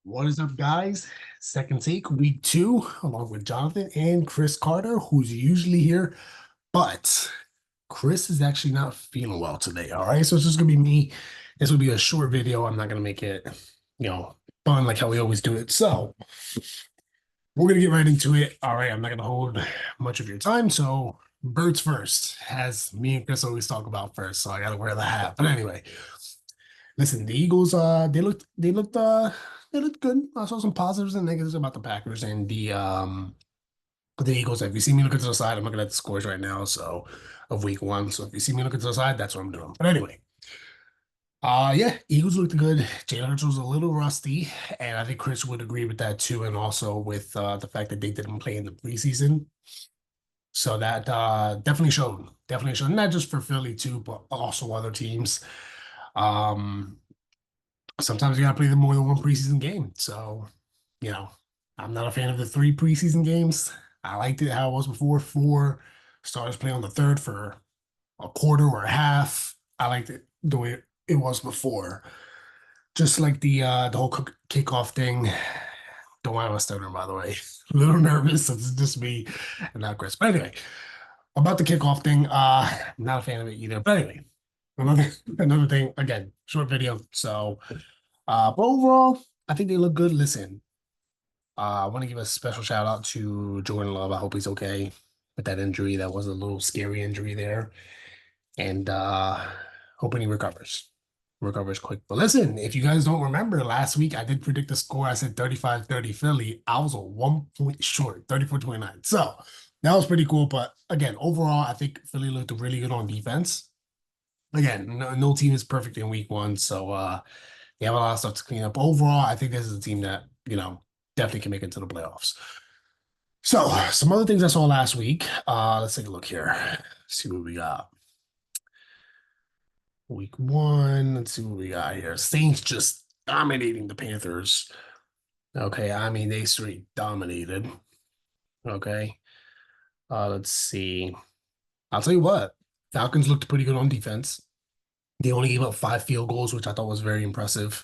What is up, guys? Second take, week two, along with Jonathan and Chris Carter, who's usually here, but Chris is actually not feeling well today. All right, so it's just gonna be me. This will be a short video. I'm not gonna make it, fun like how we always do it. So we're gonna get right into it. All right, I'm not gonna hold much of your time. So birds first, as me and Chris always talk about first. So I gotta wear the hat. But anyway, listen, the Eagles, they looked good. I saw some positives and negatives about the Packers and the Eagles. If you see me looking to the side, I'm looking at the scores right now, so of week one. So if you see me looking to the side, that's what I'm doing. But anyway, yeah, Eagles looked good. Jalen Hurts was a little rusty, and I think Chris would agree with that too, and also with the fact that they didn't play in the preseason. So that definitely showed, not just for Philly too, but also other teams. Um, Sometimes you gotta play them more than one preseason game. So, you know, I'm not a fan of the three preseason games. I liked it how it was before. Four starters play on the third for a quarter or a half. I liked it the way it was before. Just like the whole kickoff thing. Don't mind my stuttering, by the way. A little nervous. It's just me and not Chris. But anyway, about the kickoff thing, I'm not a fan of it either. But anyway, another thing, again, short video. So but overall, I think they look good. Listen, I want to give a special shout out to Jordan Love. I hope he's okay with that injury. That was a little scary injury there. And hoping he recovers quick. But listen, if you guys don't remember, last week I did predict the score. I said 35-30 Philly. I was a 1 point short, 34-29. So that was pretty cool. But again, overall, I think Philly looked really good on defense. Again, no team is perfect in week one. So they have a lot of stuff to clean up. Overall, I think this is a team that, definitely can make it to the playoffs. So, some other things I saw last week. Let's take a look here. See what we got. Week one. Let's see what we got here. Saints just dominating the Panthers. Okay, I mean they straight dominated. Okay. Let's see. I'll tell you what. Falcons looked pretty good on defense. They only gave up 5 field goals, which I thought was very impressive.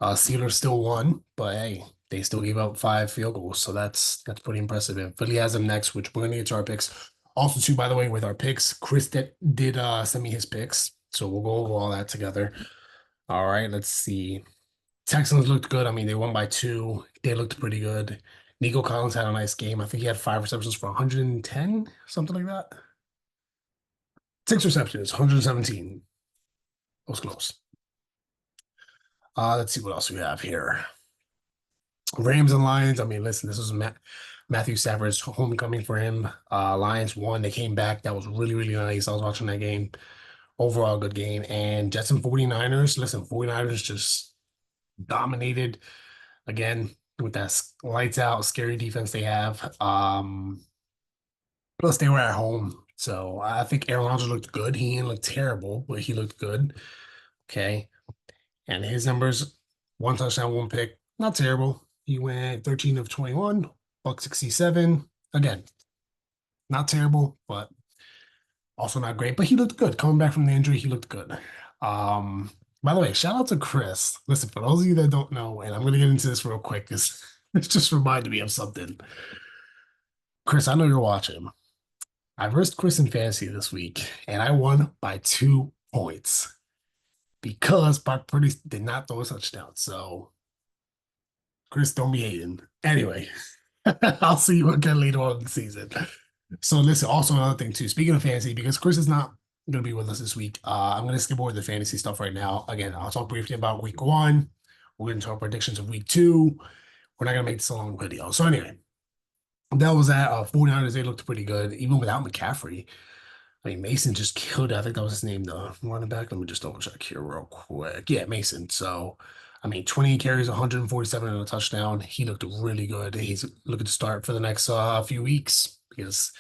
Steelers still won, but hey, they still gave up 5 field goals, so that's pretty impressive. And Philly has them next, which we're gonna get to our picks. Also, too, by the way, with our picks, Chris did send me his picks, so we'll go over all that together. All right, let's see. Texans looked good. I mean, they won by two. They looked pretty good. Nico Collins had a nice game. I think he had 5 receptions for 110, something like that. 6 receptions, 117. That was close. Let's see what else we have here. Rams and Lions. I mean, listen, this was Matthew Stafford's homecoming for him. Lions won. They came back. That was really, really nice. I was watching that game. Overall, good game. And Jets and 49ers. Listen, 49ers just dominated again with that lights out, scary defense they have. Plus, they were at home. So I think Aaron Rodgers looked good. He didn't look terrible, but he looked good. Okay. And his numbers, 1 touchdown, 1 pick, not terrible. He went 13 of 21, buck 67. Again, not terrible, but also not great. But he looked good. Coming back from the injury, he looked good. Um, by the way, shout out to Chris. Listen, for those of you that don't know, and I'm gonna get into this real quick because it's just reminded me of something. Chris, I know you're watching. I versed Chris in fantasy this week, and I won by 2 points because Brock Purdy did not throw a touchdown. So Chris, don't be hating. Anyway, I'll see you again later on in the season. So listen, also another thing too. Speaking of fantasy, because Chris is not going to be with us this week, I'm going to skip over the fantasy stuff right now. Again, I'll talk briefly about week one. We're going to talk predictions of week two. We're not going to make this a long video. So anyway, that was that. 49ers, they looked pretty good, even without McCaffrey. I mean, Mason just killed it. I think that was his name, the running back. Let me just double check here real quick. Yeah, Mason. So, I mean, 20 carries, 147 and a touchdown. He looked really good. He's looking to start for the next few weeks because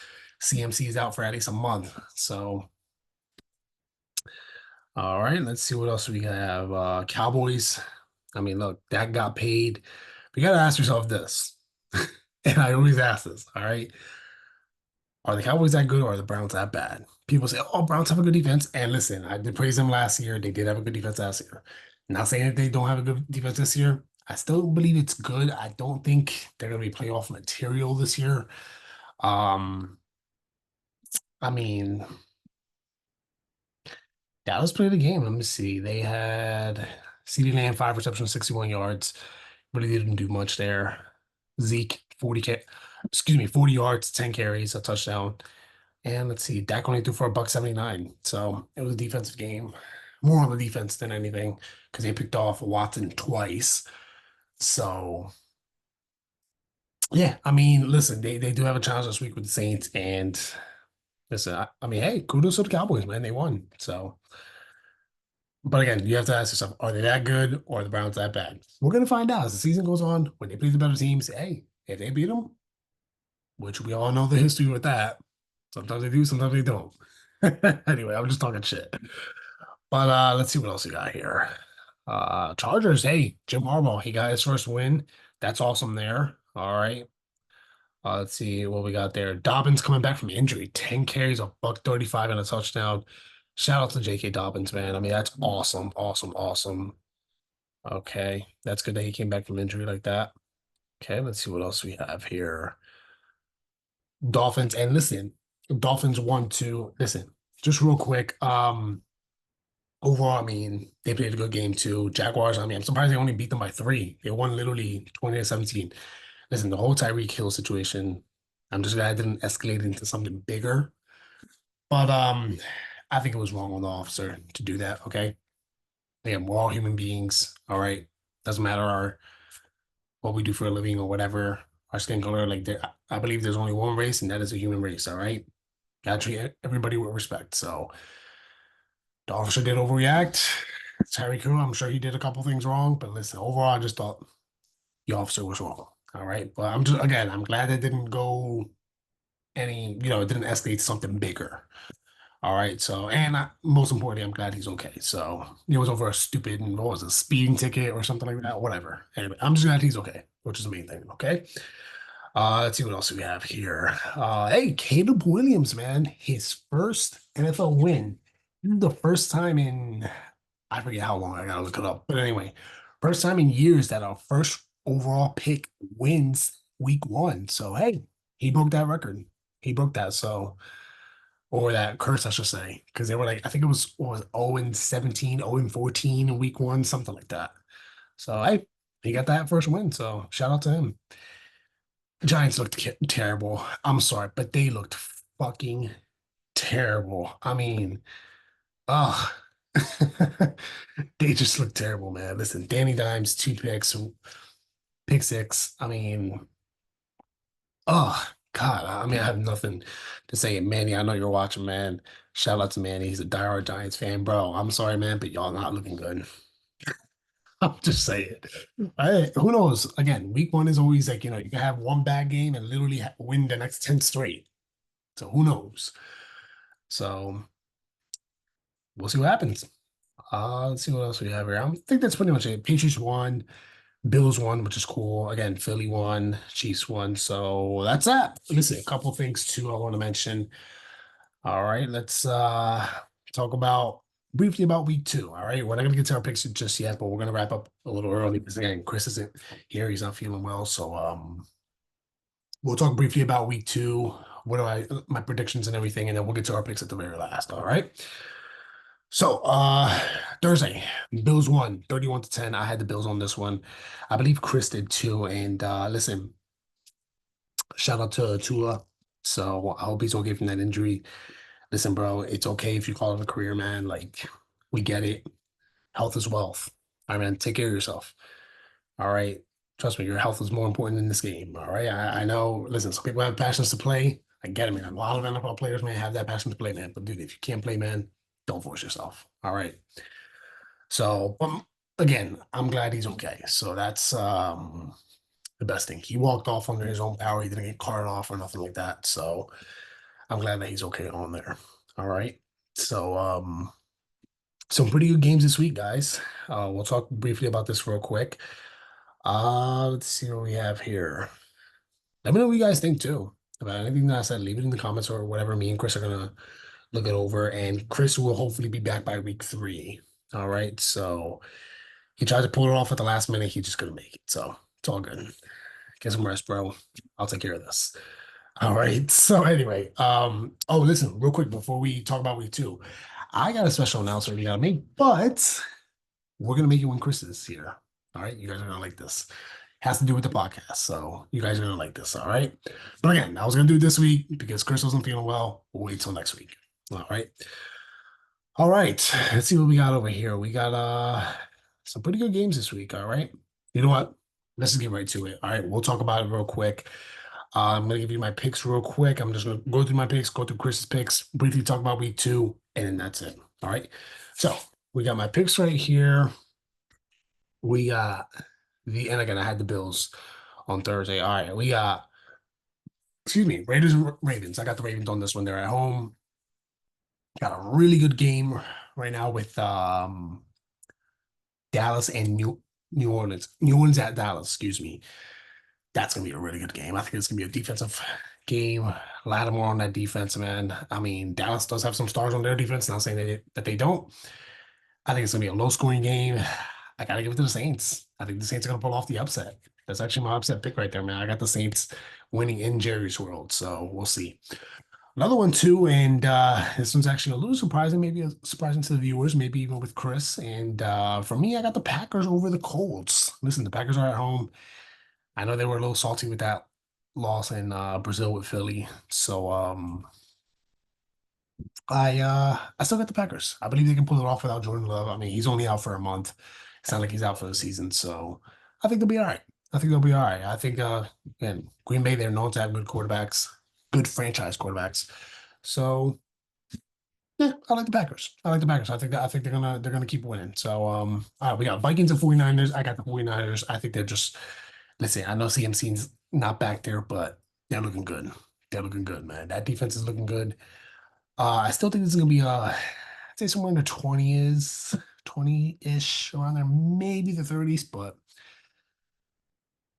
CMC is out for at least a month. So, all right, let's see what else we have. Cowboys. I mean, look, that got paid. We got to ask yourself this. And I always ask this, all right? Are the Cowboys that good or are the Browns that bad? People say, oh, Browns have a good defense. And listen, I did praise them last year. They did have a good defense last year. Not saying that they don't have a good defense this year. I still believe it's good. I don't think they're gonna be playoff material this year. Um, I mean, Dallas played a game. Let me see. They had CeeDee Lamb 5 receptions, 61 yards. Really didn't do much there. Zeke 40 yards, 10 carries, a touchdown. And let's see, Dak only threw for a buck 79. So it was a defensive game. More on the defense than anything because they picked off Watson twice. So yeah, I mean, listen, they do have a challenge this week with the Saints, and listen, I mean, hey, kudos to the Cowboys, man. They won. So, but again, you have to ask yourself, are they that good or are the Browns that bad? We're gonna find out as the season goes on. When they play the better teams, hey, if they beat them, which we all know the history with that. Sometimes they do, sometimes they don't. Anyway, I'm just talking shit. But let's see what else we got here. Chargers, hey, Jim Harbaugh, he got his first win. That's awesome there. All right. Let's see what we got there. Dobbins coming back from injury, 10 carries, a buck 35 and a touchdown. Shout out to J.K. Dobbins, man. I mean, that's awesome, awesome, awesome. Okay, that's good that he came back from injury like that. Okay, let's see what else we have here. Dolphins, and listen, Dolphins won too. Listen, just real quick. Overall, I mean, they played a good game too. Jaguars, I mean, I'm surprised they only beat them by 3. They won literally 20-17. Listen, the whole Tyreek Hill situation, I'm just glad it didn't escalate into something bigger. But I think it was wrong on the officer to do that. Okay. Yeah, we're all human beings. All right. Doesn't matter what we do for a living or whatever, our skin color. Like I believe there's only one race, and that is a human race. All right. Gotta treat everybody with respect. So the officer did overreact. Tyreek Hill, I'm sure he did a couple things wrong, but listen, overall, I just thought the officer was wrong. All right. But I'm glad it didn't go it didn't escalate to something bigger. All right. So, and most importantly, I'm glad he's okay. So, it was over a stupid, what was it, speeding ticket or something like that? Whatever. Anyway, I'm just glad he's okay, which is the main thing. Okay. Let's see what else we have here. Hey, Caleb Williams, man, his first NFL win. This is the first time in, I forget how long, I gotta look it up. But anyway, first time in years that our first overall pick wins week 1. So, hey, he broke that record. He broke that. So, or that curse, I should say, because they were like, I think it was, what was it, 0-17, 0-14 in week 1, something like that. So, hey, he got that first win. So, shout out to him. The Giants looked terrible. I'm sorry, but they looked fucking terrible. I mean, ugh. They just looked terrible, man. Listen, Danny Dimes, 2 picks, pick six. I mean, oh God. I mean, I have nothing to say. Manny, I know you're watching, man. Shout out to Manny. He's a diehard Giants fan, bro. I'm sorry, man, but y'all not looking good. I'm just saying. Who knows? Again, week 1 is always like, you can have one bad game and literally win the next 10 straight. So who knows? So we'll see what happens. Let's see what else we have here. I think that's pretty much it. Patriots won, Bills won, which is cool. Again, Philly won, Chiefs won. So that's that. Listen, a couple things too I want to mention. All right, let's talk about briefly about week 2. All right, we're not gonna get to our picks just yet, but we're gonna wrap up a little early because again, Chris isn't here, he's not feeling well. So we'll talk briefly about week 2. What do my predictions and everything, and then we'll get to our picks at the very last. All right. So Thursday, Bills won 31-10. I had the Bills on this one. I believe Chris did too. And listen, shout out to Tua. So I hope he's okay from that injury. Listen, bro, it's okay if you call it a career, man. Like, we get it. Health is wealth. All right, man, take care of yourself. All right. Trust me, your health is more important in this game. All right. I know, listen, some people have passions to play. I get it, man. A lot of NFL players, man, have that passion to play, man. But dude, if you can't play, man, don't force yourself. All right. So, again, I'm glad he's okay. So that's the best thing. He walked off under his own power. He didn't get carted off or nothing like that. So I'm glad that he's okay on there. All right. So some pretty good games this week, guys. We'll talk briefly about this real quick. Let's see what we have here. Let me know what you guys think too about anything that I said. Leave it in the comments or whatever. Me and Chris are gonna look it over, and Chris will hopefully be back by week 3. All right. So He tried to pull it off at the last minute. He just couldn't make it. So it's all good. Get some rest, bro. I'll take care of this. All right. So anyway, oh, listen, real quick before we talk about week two, I got a special announcement we gotta make, but we're gonna make it when Chris is here. All right, you guys are gonna like this. Has to do with the podcast, so you guys are gonna like this. All right. But again, I was gonna do it this week because Chris wasn't feeling well. We'll wait till next week. All right. All right. Let's see what we got over here. We got some pretty good games this week. All right. You know what? Let's just get right to it. All right, we'll talk about it real quick. I'm gonna give you my picks real quick. I'm just gonna go through my picks, go through Chris's picks, briefly talk about week two, and then that's it. All right. So we got my picks right here. We got and again, I had the Bills on Thursday. All right, we got, excuse me, Raiders and Ravens. I got the Ravens on this one. They're at home. Got a really good game right now with Dallas and New Orleans. New Orleans at Dallas, excuse me. That's gonna be a really good game. I think it's gonna be a defensive game. Lattimore on that defense, man. I mean, Dallas does have some stars on their defense. Not saying that they don't. I think it's gonna be a low scoring game. I gotta give it to the Saints. I think the Saints are gonna pull off the upset. That's actually my upset pick right there, man. I got the Saints winning in Jerry's world, so we'll see. Another one too, and this one's actually a little surprising, maybe surprising to the viewers, maybe even with Chris. And for me, I got the Packers over the Colts. Listen, the Packers are at home. I know they were a little salty with that loss in Brazil with Philly. So I still got the Packers. I believe they can pull it off without Jordan Love. I mean, he's only out for a month. It's not like he's out for the season. So I think they'll be all right. I think they'll be all right. I think again, Green Bay, they're known to have good quarterbacks, good franchise quarterbacks. So yeah, I like the Packers. I like the Packers. I think they're gonna keep winning. So all right, we got Vikings and 49ers. I got the 49ers. I think they're just, listen, I know CMC's not back there, but they're looking good. They're looking good, man. That defense is looking good. I still think this is gonna be I'd say somewhere in the 20s, 20-ish, around there, maybe the 30s, but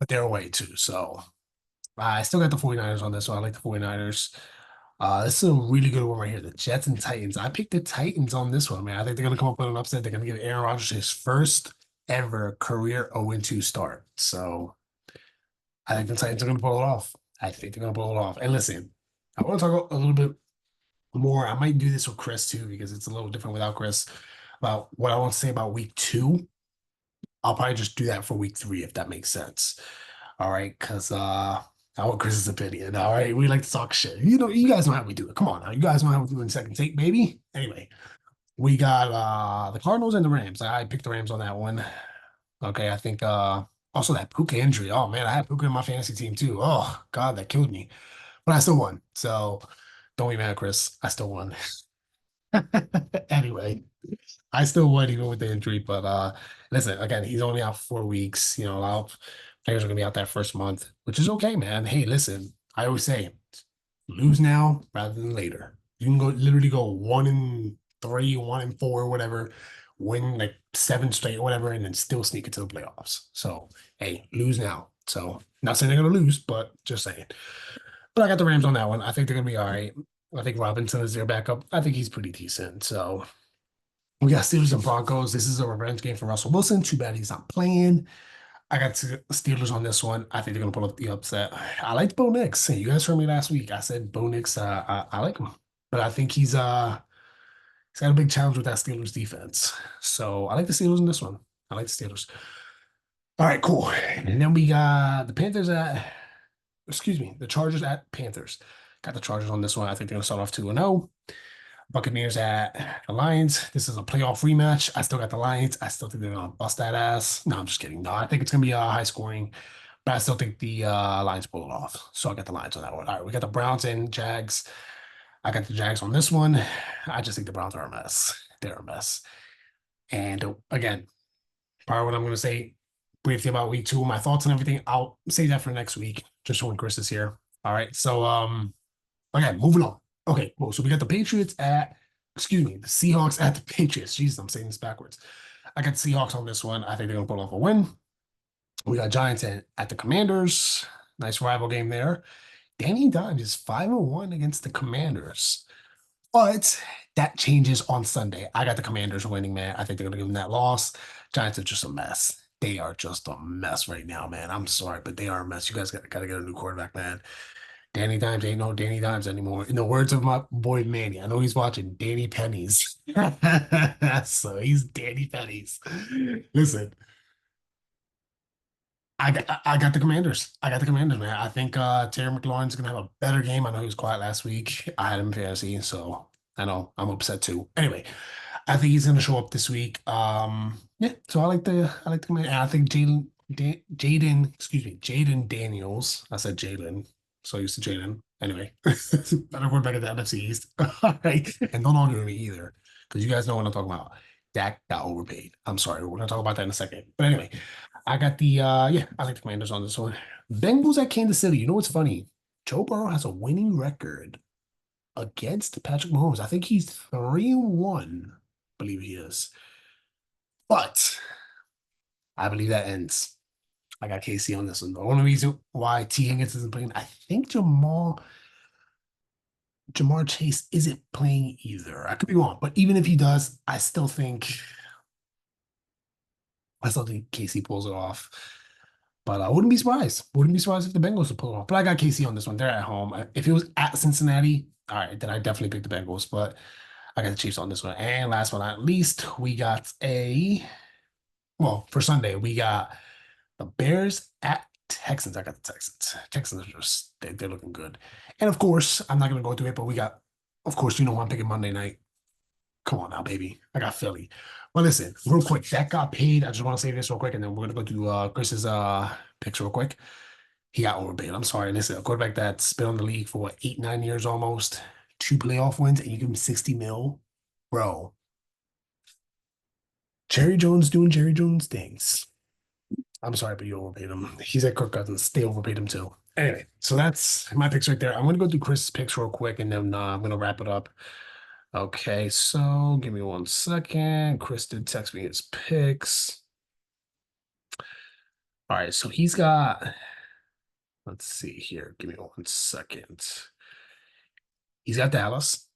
they're away too. So I still got the 49ers on this one. I like the 49ers. This is a really good one right here. The Jets and Titans. I picked the Titans on this one, man. I think they're gonna come up with an upset. They're gonna give Aaron Rodgers his first ever career 0-2 start. So I think the Titans are gonna pull it off. I think they're gonna pull it off. And listen, I want to talk a little bit more. I might do this with Chris too, because it's a little different without Chris. About what I want to say about week two. I'll probably just do that for week three if that makes sense. All right, because I want Chris's opinion. All right, we like to talk shit. You know, you guys know how we do it. Come on now, you guys know how we do it in second take, baby. Anyway, we got the Cardinals and the Rams. I picked the Rams on that one. Okay, I think also that Puka injury. Oh man, I had Puka in my fantasy team too. Oh God, that killed me. But I still won. So don't be mad, Chris. I still won. Anyway, I still won even with the injury. But listen, again, he's only out 4 weeks. You know, a lot of players are gonna be out that first month, which is okay, man. Hey, listen, I always say lose now rather than later. You can go literally go 1-3, 1-4, whatever, win like 7 straight or whatever, and then still sneak into the playoffs. So hey, lose now. So not saying they're gonna lose, but just saying. But I got the Rams on that one. I think they're gonna be all right. I think Robinson is their backup. I think he's pretty decent. So we got Steelers and Broncos. This is a revenge game for Russell Wilson. Too bad he's not playing. I got Steelers on this one. I think they're gonna pull up the upset. I liked Bo Nix. You guys heard me last week. I said Bo Nix. I like him, but I think he's got a big challenge with that Steelers defense. So I like the Steelers in this one. I like the Steelers. All right, cool. And then we got the Panthers at, excuse me, the Chargers at Panthers. Got the Chargers on this one. I think they're gonna start off 2-0. Buccaneers at the Lions. This is a playoff rematch. I still got the Lions. I still think they're gonna bust that ass. No, I'm just kidding. No, I think it's gonna be high scoring, but I still think the Lions pull it off. So I got the Lions on that one. All right, we got the Browns and Jags. I got the Jags on this one. I just think the Browns are a mess. They're a mess. And again, probably what I'm gonna say briefly about week two, my thoughts and everything. I'll save that for next week, just when Chris is here. All right. So okay, moving on. Okay, cool. So we got the Patriots at, excuse me, the Seahawks at the Patriots. Jesus, I'm saying this backwards. I got the Seahawks on this one. I think they're gonna pull off a win. We got Giants at the Commanders. Nice rival game there. Danny Dimes is 5-1 against the Commanders. But That changes on Sunday. I got the Commanders winning, man. I think they're gonna give them that loss. Giants are just a mess. They are just a mess right now, man. I'm sorry, but they are a mess. You guys gotta get a new quarterback, man. Danny Dimes ain't no Danny Dimes anymore. In the words of my boy Manny, I know he's watching Danny Pennies. So he's Danny Pennies. Listen, I got the Commanders. I got the Commanders, man. I think Terry McLaurin's gonna have a better game. I know he was quiet last week. I had him in fantasy, so I know I'm upset too. Anyway, I think he's gonna show up this week. Yeah, so I like the Commanders. I think Jaden Daniels. I said Jalen, so used to Jaden. Anyway, better quarterback at the NFC East. All right, and don't argue with me either, because you guys know what I'm talking about. Dak got overpaid. I'm sorry, we're gonna talk about that in a second. But anyway. I got the yeah, I like the Commanders on this one. Bengals at Kansas City. You know what's funny? Joe Burrow has a winning record against Patrick Mahomes. I think he's 3-1, I believe he is. But I believe that ends. I got KC on this one. The only reason why T. Higgins isn't playing, I think Jamar Chase isn't playing either. I could be wrong, but even if he does, I still think KC pulls it off. But I wouldn't be surprised. Wouldn't be surprised if the Bengals would pull it off. But I got KC on this one. They're at home. If it was at Cincinnati, all right, then I definitely pick the Bengals. But I got the Chiefs on this one. And last but not least, we got for Sunday, we got the Bears at Texans. I got the Texans. Texans are just, they're looking good. And of course, I'm not going to go through it, but we got, of course, you know I'm picking Monday night. Come on now, baby. I got Philly. Well, listen, real quick, that got paid. I just want to say this real quick, and then we're gonna go to Chris's picks real quick. He got overpaid. I'm sorry. Listen, a quarterback that's been on the league for what, 8, 9 years almost, 2 playoff wins, and you give him 60 mil, bro. Jerry Jones doing Jerry Jones things. I'm sorry, but you overpaid him. He's at Kirk Cousins. They overpaid him too. Anyway, so that's my picks right there. I'm gonna go through Chris's picks real quick, and then I'm gonna wrap it up. Okay, so give me 1 second. Chris did text me his picks. All right, so he's got, let's see here. Give me 1 second. He's got Dallas.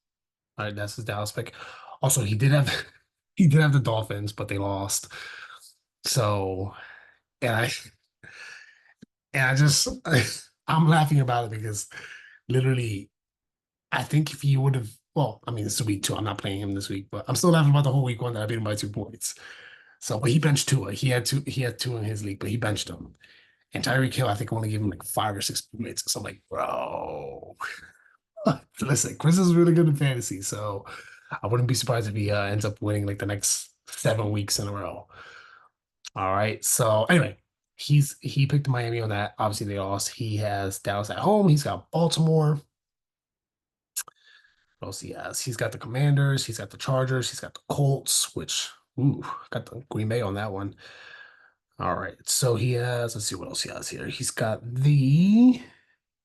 All right, that's his Dallas pick. Also, he did have he did have the Dolphins, but they lost. So, and I just I'm laughing about it because literally I think if he would have, well, I mean, this is week 2. I'm not playing him this week, but I'm still laughing about the whole week 1 that I beat him by 2 points. So, but he benched Tua. He had two in his league, but he benched him. And Tyreek Hill, I think, only gave him like 5 or 6 points. So I'm like, bro, listen, Chris is really good in fantasy, so I wouldn't be surprised if he ends up winning like the next 7 weeks in a row. All right. So anyway, he picked Miami on that. Obviously, they lost. He has Dallas at home. He's got Baltimore. What else he has? He's got the Commanders. He's got the Chargers. He's got the Colts, which ooh, got the Green Bay on that one. All right. So he has, let's see what else he has here. He's got the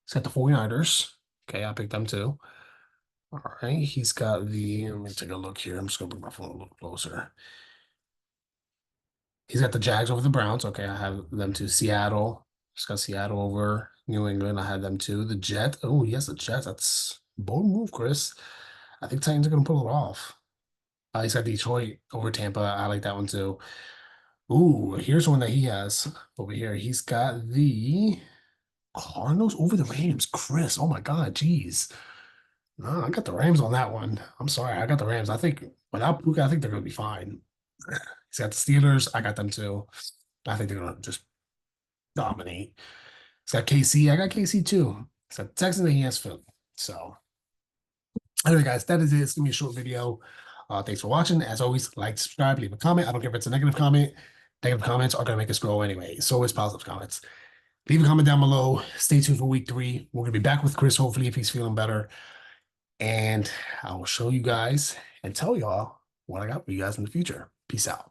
49ers. Okay, I picked them too. All right. Let me take a look here. I'm just gonna bring my phone a little closer. He's got the Jags over the Browns. Okay, I have them to Seattle. He's got Seattle over New England. I had them too. The Jets. Oh, he has the Jets. That's a bold move, Chris. I think Titans are gonna pull it off. He's got Detroit over Tampa. I like that one too. Ooh, here's one that he has over here. He's got the Cardinals over the Rams. Chris, oh my God, geez. No, I got the Rams on that one. I'm sorry, I got the Rams. I think without Puka, I think they're gonna be fine. He's got the Steelers. I got them too. I think they're gonna just dominate. He's got KC. I got KC too. He's got Texans and he has Philly. So anyway, guys, that is it. It's gonna be a short video. Thanks for watching. As always, like, subscribe, leave a comment. I don't care if it's a negative comment. Negative comments are gonna make us grow anyway. So is positive comments. Leave a comment down below. Stay tuned for week 3. We're gonna be back with Chris, hopefully, if he's feeling better. And I will show you guys and tell y'all what I got for you guys in the future. Peace out.